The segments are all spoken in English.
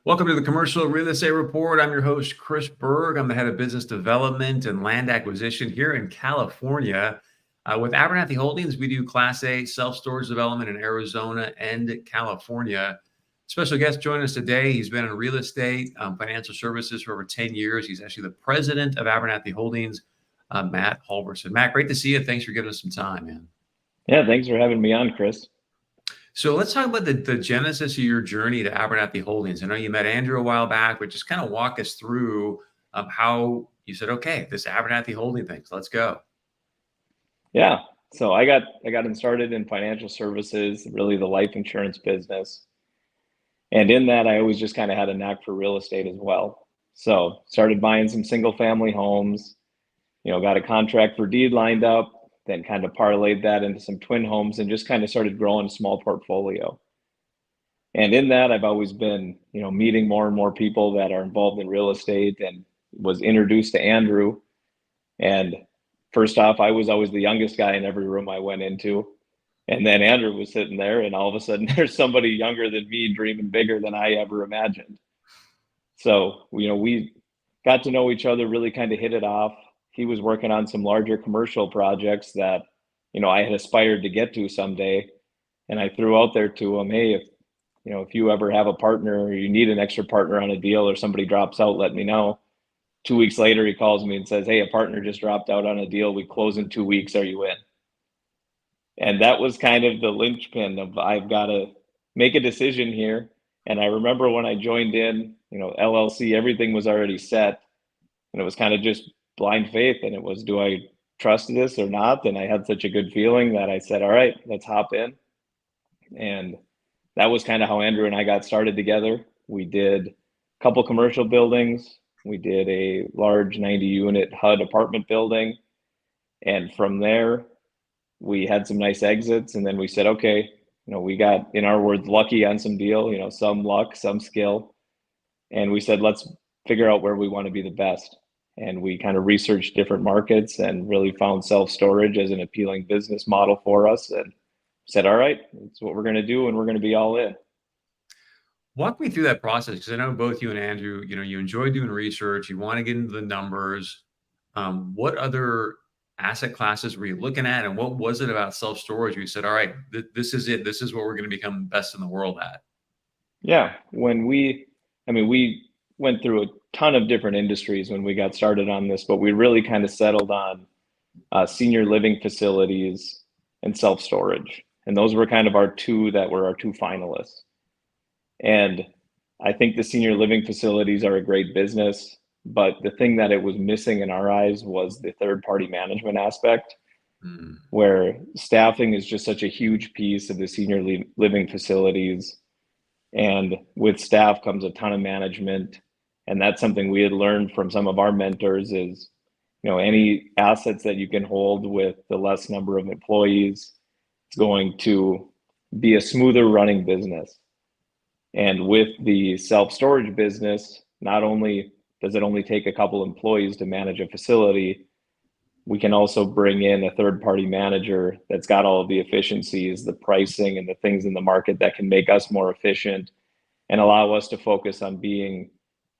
Welcome to the Commercial Real Estate Report. I'm your host, Chris Berg. I'm the head of business development and land acquisition here in California. With Abernathey Holdings, we do Class A self-storage development in Arizona and California. Special guest joining us today. He's been in real estate, financial services for over 10 years. He's actually the president of Abernathey Holdings, Matt Halvorson. Matt, great to see you. Thanks for giving us some time, man. Yeah, thanks for having me on, Chris. So let's talk about the genesis of your journey to Abernathey Holdings. I know you met Andrew a while back, but just kind of walk us through how you said, okay, this Abernathey Holding things, let's go. Yeah, so I got started in financial services, really the life insurance business. And in that, I always just kind of had a knack for real estate as well. So started buying some single family homes, got a contract for deed lined up, then kind of parlayed that into some twin homes and just kind of started growing a small portfolio. And in that, I've always been, meeting more and more people that are involved in real estate and was introduced to Andrew. And first off, I was always the youngest guy in every room I went into. And then Andrew was sitting there, and all of a sudden there's somebody younger than me dreaming bigger than I ever imagined. So, we got to know each other, really kind of hit it off. He was working on some larger commercial projects that, I had aspired to get to someday. And I threw out there to him, hey, if you ever have a partner or you need an extra partner on a deal or somebody drops out, let me know. 2 weeks later, he calls me and says, hey, a partner just dropped out on a deal. We close in 2 weeks. Are you in? And that was kind of the linchpin of I've got to make a decision here. And I remember when I joined in, LLC, everything was already set. And it was kind of just blind faith. And it was, do I trust this or not? And I had such a good feeling that I said, all right, let's hop in. And that was kind of how Andrew and I got started together. We did a couple commercial buildings. We did a large 90-unit HUD apartment building. And from there, we had some nice exits. And then we said, okay, we got, in our words, lucky on some deal, some luck, some skill. And we said, let's figure out where we want to be the best. And we kind of researched different markets and really found self-storage as an appealing business model for us. And said, all right, that's what we're going to do. And we're going to be all in. Walk me through that process, because I know both you and Andrew, you enjoy doing research, you want to get into the numbers. What other asset classes were you looking at, and what was it about self-storage you said, all right, this is it, this is what we're going to become best in the world at? Yeah, we went through a ton of different industries when we got started on this, but we really kind of settled on senior living facilities and self-storage. And those were kind of our two finalists. And I think the senior living facilities are a great business, but the thing that it was missing in our eyes was the third-party management aspect, where staffing is just such a huge piece of the senior living facilities. And with staff comes a ton of management. And that's something we had learned from some of our mentors is, any assets that you can hold with the less number of employees, it's going to be a smoother running business. And with the self-storage business, not only does it only take a couple employees to manage a facility, we can also bring in a third-party manager that's got all of the efficiencies, the pricing, and the things in the market that can make us more efficient and allow us to focus on being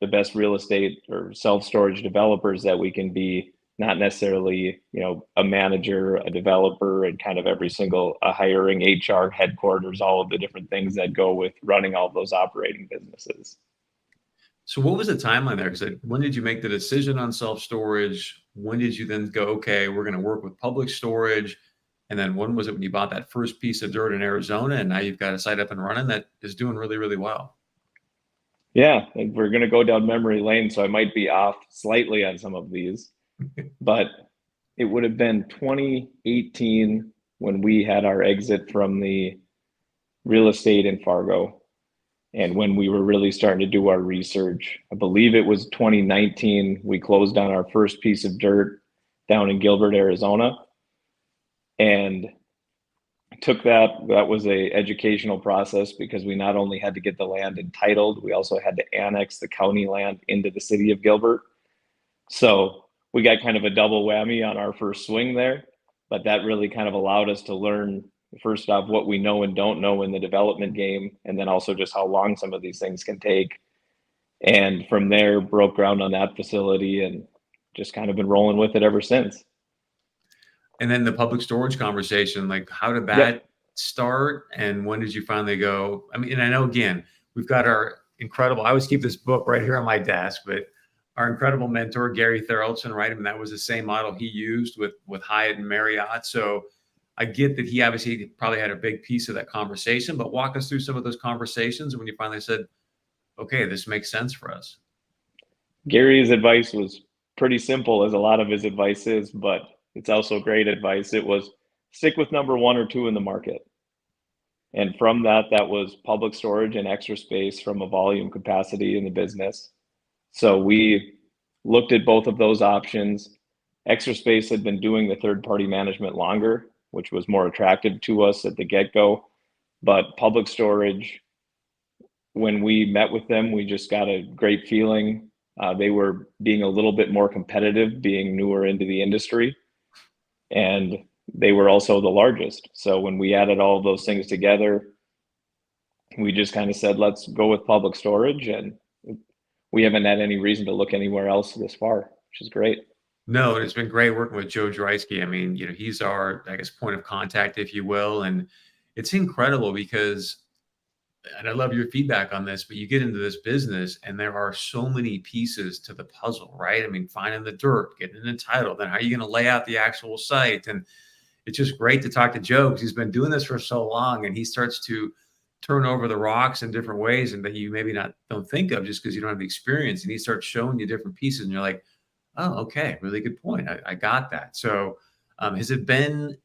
the best real estate or self-storage developers that we can be, not necessarily, a manager, a developer, and kind of every single hiring, HR, headquarters, all of the different things that go with running all of those operating businesses. So what was the timeline there? Because when did you make the decision on self-storage? When did you then go, okay, we're going to work with public storage? And then when was it when you bought that first piece of dirt in Arizona and now you've got a site up and running that is doing really, really well? Yeah, and we're going to go down memory lane, so I might be off slightly on some of these. But it would have been 2018 when we had our exit from the real estate in Fargo. And when we were really starting to do our research, I believe it was 2019, we closed on our first piece of dirt down in Gilbert, Arizona. And took that was a educational process because we not only had to get the land entitled, we also had to annex the county land into the city of Gilbert. So we got kind of a double whammy on our first swing there, but that really kind of allowed us to learn, first off, what we know and don't know in the development game, and then also just how long some of these things can take. And from there, broke ground on that facility and just kind of been rolling with it ever since. And then the public storage conversation, like how did Yep. that start? And when did you finally go? I mean, and I know again, we've got our incredible, I always keep this book right here on my desk, but our incredible mentor, Gary Theraldson, right? I mean, that was the same model he used with Hyatt and Marriott. So I get that he obviously probably had a big piece of that conversation, but walk us through some of those conversations when you finally said, okay, this makes sense for us. Gary's advice was pretty simple, as a lot of his advice is, but it's also great advice. It was stick with number one or two in the market. And from that, that was public storage and extra space from a volume capacity in the business. So we looked at both of those options. Extra space had been doing the third party management longer, which was more attractive to us at the get go. But public storage, when we met with them, we just got a great feeling. They were being a little bit more competitive, being newer into the industry, and they were also the largest. So when we added all of those things together, we just kind of said, let's go with public storage. And we haven't had any reason to look anywhere else this far, which is great. No, and it's been great working with Joe Dreisky. I mean, he's our, I guess, point of contact, if you will. And it's incredible because, and I love your feedback on this, but you get into this business and there are so many pieces to the puzzle, right? I mean, finding the dirt, getting it entitled, then how are you going to lay out the actual site? And it's just great to talk to Joe because he's been doing this for so long and he starts to turn over the rocks in different ways and that you maybe don't think of just because you don't have the experience. And he starts showing you different pieces and you're like, oh, okay, really good point. I got that. So has it been,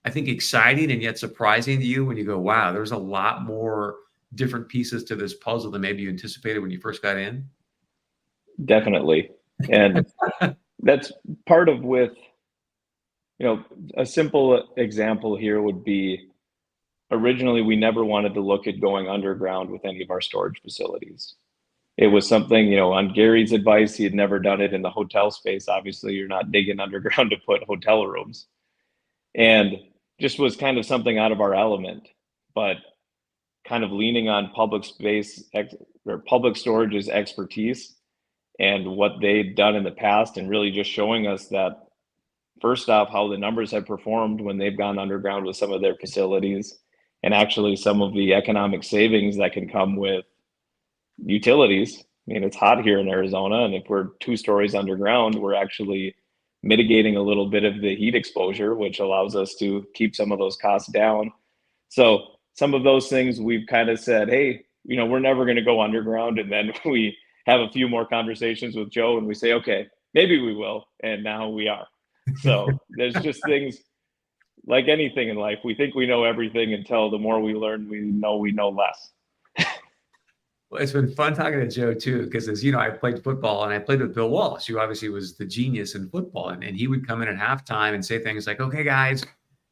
I think, exciting and yet surprising to you when you go, wow, there's a lot more different pieces to this puzzle than maybe you anticipated when you first got in? Definitely. And that's part of with, a simple example here would be originally we never wanted to look at going underground with any of our storage facilities. It was something, on Gary's advice, he had never done it in the hotel space. Obviously, you're not digging underground to put hotel rooms. And just was kind of something out of our element, but kind of leaning on public space or public storage's expertise and what they'd done in the past, and really just showing us that, first off, how the numbers have performed when they've gone underground with some of their facilities, and actually some of the economic savings that can come with utilities. I mean, it's hot here in Arizona, and if we're 2 stories underground, we're actually mitigating a little bit of the heat exposure, which allows us to keep some of those costs down. So some of those things we've kind of said, hey, we're never going to go underground. And then we have a few more conversations with Joe and we say, okay, maybe we will. And now we are. So there's just things like anything in life. We think we know everything until the more we learn, we know less. Well, it's been fun talking to Joe too, because as you know, I played football and I played with Bill Walsh, who obviously was the genius in football. And he would come in at halftime and say things like, okay, guys,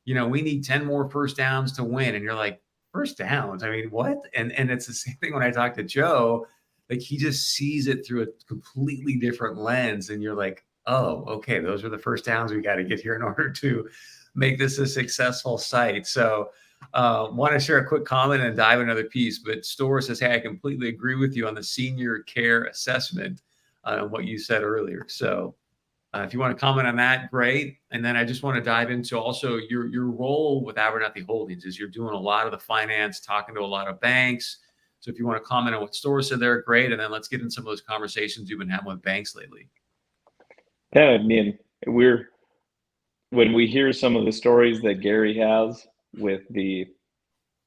we need 10 more first downs to win. And you're like, first downs? I mean, what? And it's the same thing when I talk to Joe, like he just sees it through a completely different lens. And you're like, oh, okay, those are the first downs we got to get here in order to make this a successful site. So want to share a quick comment and dive another piece, but Store says, hey, I completely agree with you on the senior care assessment, what you said earlier. So if you want to comment on that, great. And then I just want to dive into also your role with Abernathey Holdings is you're doing a lot of the finance, talking to a lot of banks. So if you want to comment on what Store said there, great. And then let's get into some of those conversations you've been having with banks lately. Yeah, I mean, when we hear some of the stories that Gary has with the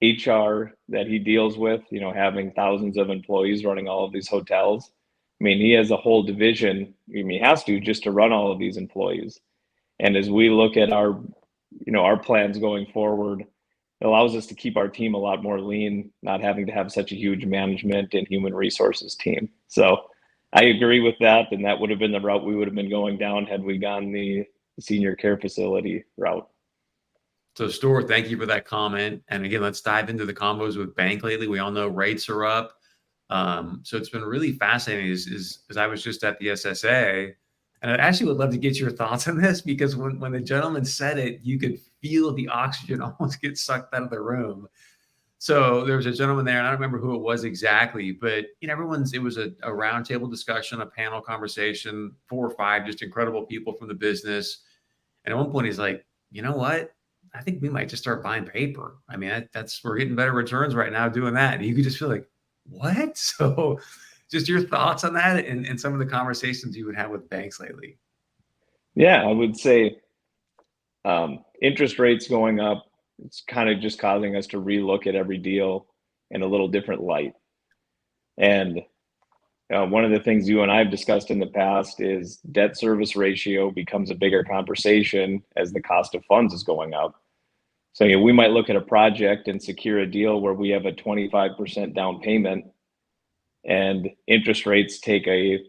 HR that he deals with, having thousands of employees running all of these hotels. I mean, he has a whole division. I mean, he has to just to run all of these employees. And as we look at our plans going forward, it allows us to keep our team a lot more lean, not having to have such a huge management and human resources team. So I agree with that. And that would have been the route we would have been going down had we gone the senior care facility route. So Store, thank you for that comment. And again, let's dive into the combos with bank lately. We all know rates are up. So it's been really fascinating as I was just at the SSA, and I actually would love to get your thoughts on this because when the gentleman said it, you could feel the oxygen almost get sucked out of the room. So there was a gentleman there, and I don't remember who it was exactly, but it was a roundtable discussion, a panel conversation, 4 or 5 just incredible people from the business. And at one point, he's like, "You know what? I think we might just start buying paper. I mean, that's we're getting better returns right now doing that." And you could just feel like, "What?" So, just your thoughts on that, and some of the conversations you would have with banks lately. Yeah, I would say interest rates going up, it's kind of just causing us to relook at every deal in a little different light. And one of the things you and I have discussed in the past is debt service ratio becomes a bigger conversation as the cost of funds is going up. So we might look at a project and secure a deal where we have a 25% down payment, and interest rates take a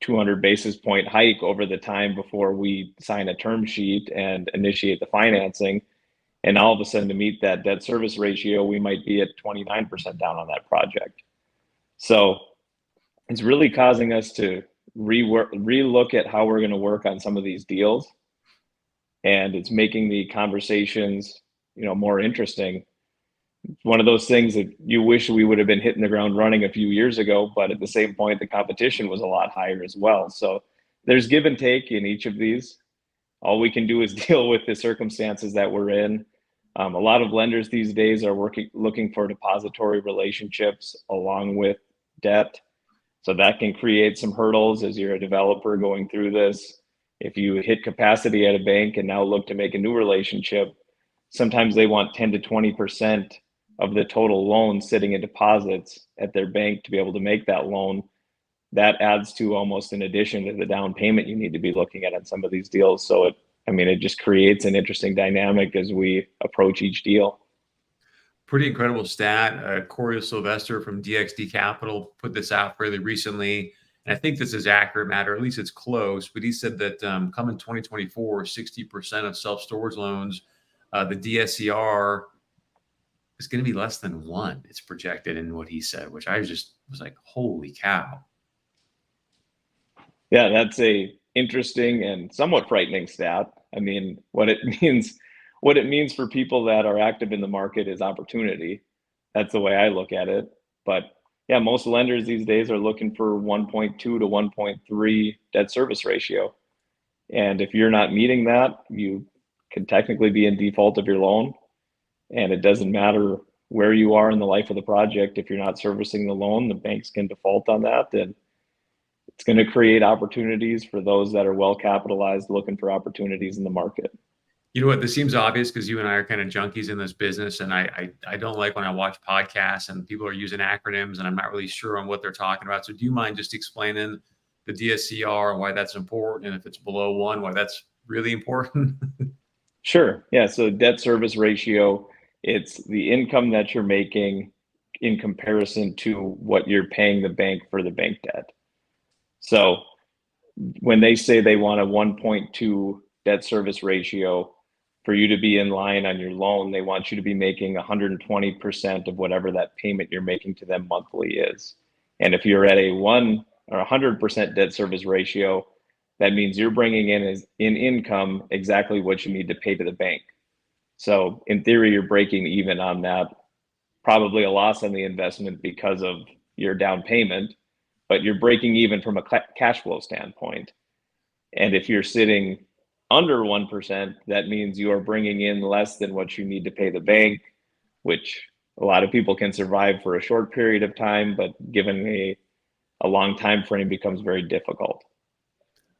200 basis point hike over the time before we sign a term sheet and initiate the financing. And all of a sudden, to meet that debt service ratio, we might be at 29% down on that project. So it's really causing us to relook at how we're going to work on some of these deals. And it's making the conversations, more interesting. One of those things that you wish we would have been hitting the ground running a few years ago, but at the same point, the competition was a lot higher as well. So there's give and take in each of these. All we can do is deal with the circumstances that we're in. A lot of lenders these days are looking for depository relationships along with debt. So that can create some hurdles as you're a developer going through this. If you hit capacity at a bank and now look to make a new relationship, sometimes they want 10 to 20% of the total loan sitting in deposits at their bank to be able to make that loan. That adds to almost an addition to the down payment you need to be looking at on some of these deals. So it just creates an interesting dynamic as we approach each deal. Pretty incredible stat. Corey Sylvester from DXD Capital put this out fairly recently. And I think this is accurate, Matt, or at least it's close. But he said that coming 2024, 60% of self-storage loans, the DSCR is going to be less than 1. It's projected in what he said, which I just was like, holy cow. Yeah, that's a interesting and somewhat frightening stat. I mean, what it means for people that are active in the market is opportunity. That's the way I look at it. But yeah, most lenders these days are looking for 1.2 to 1.3 debt service ratio. And if you're not meeting that, you can technically be in default of your loan. And it doesn't matter where you are in the life of the project. If you're not servicing the loan, the banks can default on that. And it's going to create opportunities for those that are well capitalized looking for opportunities in the market. You know what? This seems obvious because you and I are kind of junkies in this business, and I don't like when I watch podcasts and people are using acronyms and I'm not really sure on what they're talking about. So do you mind just explaining the DSCR and why that's important, and if it's below 1, why that's really important? Sure. Yeah. So debt service ratio, it's the income that you're making in comparison to what you're paying the bank for the bank debt. So when they say they want a 1.2 debt service ratio, for you to be in line on your loan, they want you to be making 120% of whatever that payment you're making to them monthly is. And if you're at a 1 or 100% debt service ratio, that means you're bringing in income exactly what you need to pay to the bank. So in theory, you're breaking even on that, probably a loss on the investment because of your down payment, but you're breaking even from a cash flow standpoint. And if you're sitting under 1%, that means you are bringing in less than what you need to pay the bank, which a lot of people can survive for a short period of time, but given a long time frame becomes very difficult.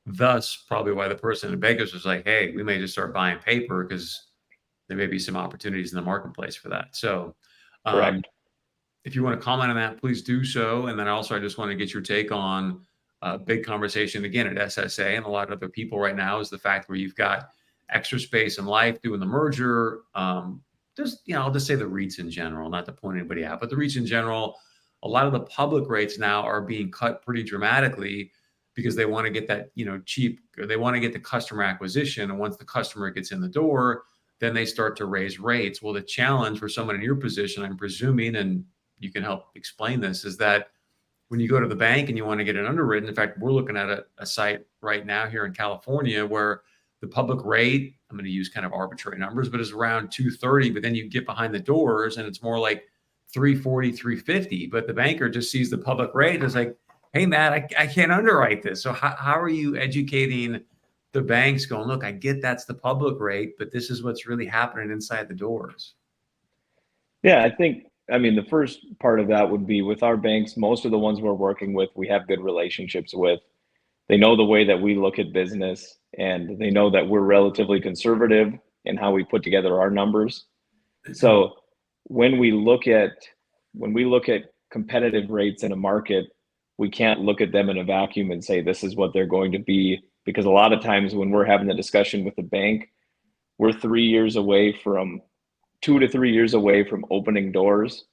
Thus, probably why the person in the bankers was like, hey, we may just start buying paper because there may be some opportunities in the marketplace for that. So Correct. If you want to comment on that, please do so. And then also, I just want to get your take on a big conversation again at SSA and a lot of other people right now is the fact where you've got extra space in life doing the merger. I'll just say the REITs in general, not to point anybody out, but the REITs in general, a lot of the public rates now are being cut pretty dramatically because they want to get that, cheap, or they want to get the customer acquisition. And once the customer gets in the door, then they start to raise rates. Well, the challenge for someone in your position, I'm presuming, and you can help explain this, is that when you go to the bank and you want to get it underwritten, in fact, we're looking at a site right now here in California where the public rate, I'm going to use kind of arbitrary numbers, but is around 230. But then you get behind the doors and it's more like 340, 350, but the banker just sees the public rate and is like, hey, Matt, I can't underwrite this. So how are you educating the banks going, look, I get that's the public rate, but this is what's really happening inside the doors? Yeah, I mean, the first part of that would be with our banks, most of the ones we're working with, we have good relationships with. They know the way that we look at business, and they know that we're relatively conservative in how we put together our numbers. So when we look at competitive rates in a market, we can't look at them in a vacuum and say this is what they're going to be, because a lot of times when we're having the discussion with the bank, we're 3 years away from 2 to 3 years away from opening doors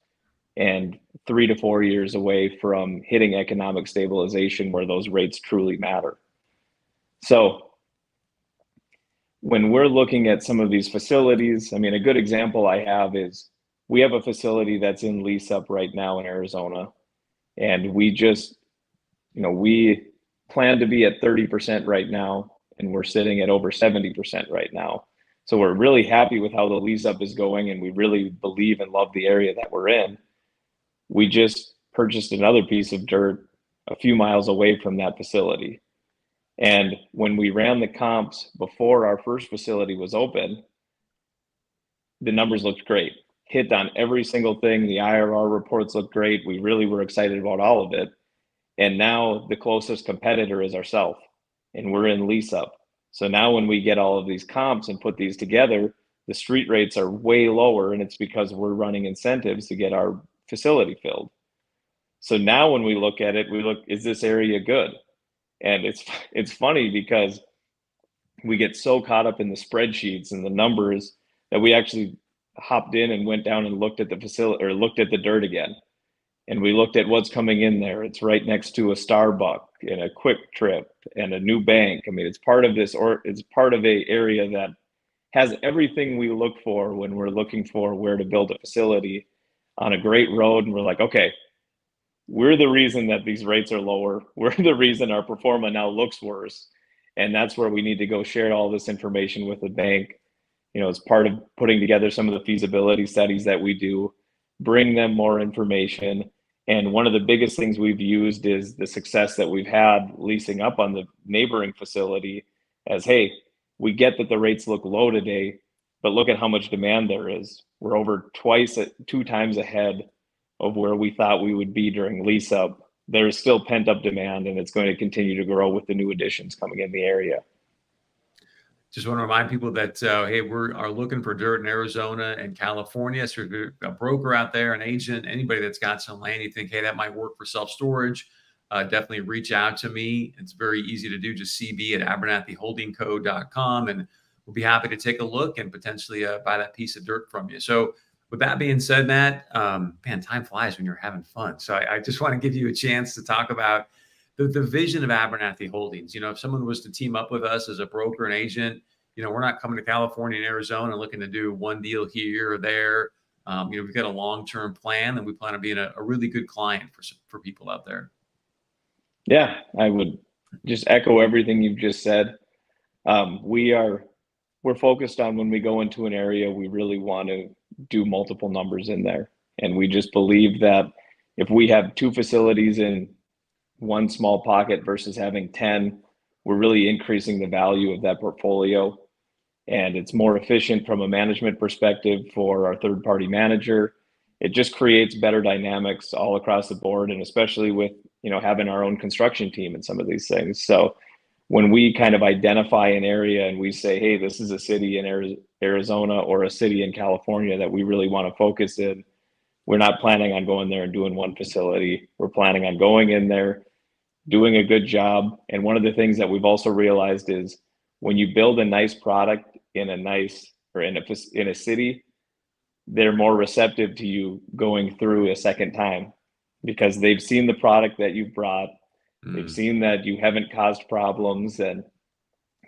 and 3 to 4 years away from hitting economic stabilization where those rates truly matter. So when we're looking at some of these facilities, I mean, a good example I have is we have a facility that's in lease up right now in Arizona. And we plan to be at 30% right now, and we're sitting at over 70% right now. So we're really happy with how the lease up is going, and we really believe and love the area that we're in. We just purchased another piece of dirt a few miles away from that facility. And when we ran the comps before our first facility was open, the numbers looked great. Hit on every single thing. The IRR reports looked great. We really were excited about all of it. And now the closest competitor is ourselves, and we're in lease up. So now when we get all of these comps and put these together, the street rates are way lower, and it's because we're running incentives to get our facility filled. So now when we look at it, is this area good? And it's funny because we get so caught up in the spreadsheets and the numbers that we actually hopped in and went down and looked at the facility, or looked at the dirt again. And we looked at what's coming in there. It's right next to a Starbucks and a Quick Trip and a new bank. I mean, it's part of this, or it's part of a area that has everything we look for when we're looking for where to build a facility on a great road. And we're like, okay, we're the reason that these rates are lower. We're the reason our pro forma now looks worse. And that's where we need to go share all this information with the bank. As part of putting together some of the feasibility studies that we do, bring them more information. And one of the biggest things we've used is the success that we've had leasing up on the neighboring facility as, hey, we get that the rates look low today, but look at how much demand there is. We're over 2 times ahead of where we thought we would be during lease up. There's still pent up demand, and it's going to continue to grow with the new additions coming in the area. Just want to remind people that, hey, we are looking for dirt in Arizona and California. So if you're a broker out there, an agent, anybody that's got some land, you think, hey, that might work for self-storage, definitely reach out to me. It's very easy to do. Just CB at AbernatheyHoldingCo.com, and we'll be happy to take a look and potentially buy that piece of dirt from you. So with that being said, Matt, man, time flies when you're having fun. So I just want to give you a chance to talk about the vision of Abernathey Holdings. If someone was to team up with us as a broker and agent, we're not coming to California and Arizona looking to do one deal here or there. We've got a long-term plan, and we plan on being a really good client for people out there. Yeah, I would just echo everything you've just said. We're focused on, when we go into an area, we really want to do multiple numbers in there. And we just believe that if we have 2 facilities in one small pocket versus having 10, we're really increasing the value of that portfolio. And it's more efficient from a management perspective for our third-party manager. It just creates better dynamics all across the board, and especially with having our own construction team and some of these things. So when we kind of identify an area and we say, hey, this is a city in Arizona or a city in California that we really want to focus in, we're not planning on going there and doing one facility. We're planning on going in there, doing a good job. And one of the things that we've also realized is when you build a nice product in a city, they're more receptive to you going through a second time, because they've seen the product that you've brought. They've seen that you haven't caused problems. And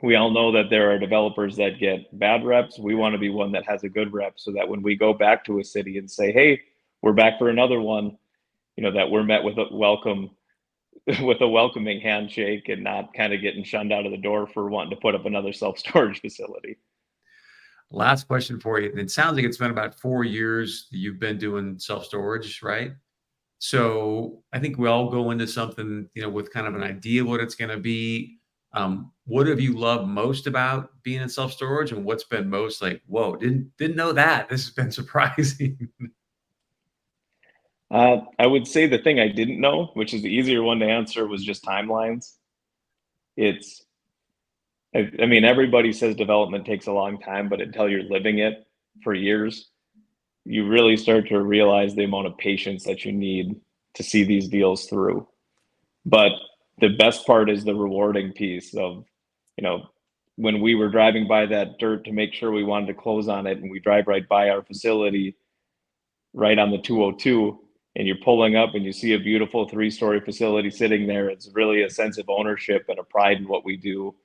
we all know that there are developers that get bad reps. We want to be one that has a good rep, so that when we go back to a city and say, hey, we're back for another one, that we're met with a welcoming handshake, and not kind of getting shunned out of the door for wanting to put up another self-storage facility. Last question for you. It sounds like it's been about 4 years that you've been doing self-storage, right? So I think we all go into something, with kind of an idea of what it's going to be. What have you loved most about being in self-storage, and what's been most like, whoa, didn't know that. This has been surprising. I would say the thing I didn't know, which is the easier one to answer, was just timelines. It's, I mean, everybody says development takes a long time, but until you're living it for years, you really start to realize the amount of patience that you need to see these deals through. But the best part is the rewarding piece of, you know, when we were driving by that dirt to make sure we wanted to close on it, and we drive right by our facility right on the 202, and you're pulling up and you see a beautiful 3-story facility sitting there. It's really a sense of ownership and a pride in what we do.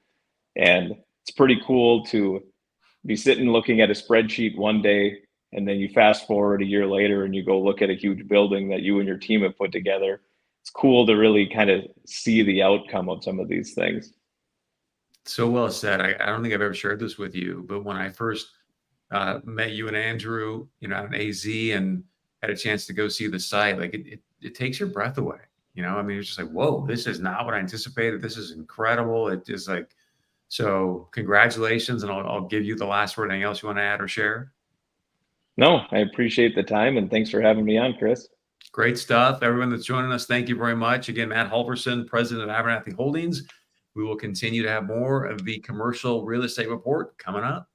And it's pretty cool to be sitting looking at a spreadsheet one day, and then you fast forward a year later and you go look at a huge building that you and your team have put together. It's cool to really kind of see the outcome of some of these things. So well said. I don't think I've ever shared this with you, but when I first met you and Andrew, out in AZ, and had a chance to go see the site, like it takes your breath away. I mean, it's just like, whoa, this is not what I anticipated. This is incredible. It just like, so congratulations. And I'll give you the last word. Anything else you want to add or share? No, I appreciate the time, and thanks for having me on, Chris. Great stuff. Everyone that's joining us, thank you very much. Again, Matt Halvorson, president of Abernathey Holdings. We will continue to have more of the commercial real estate report coming up.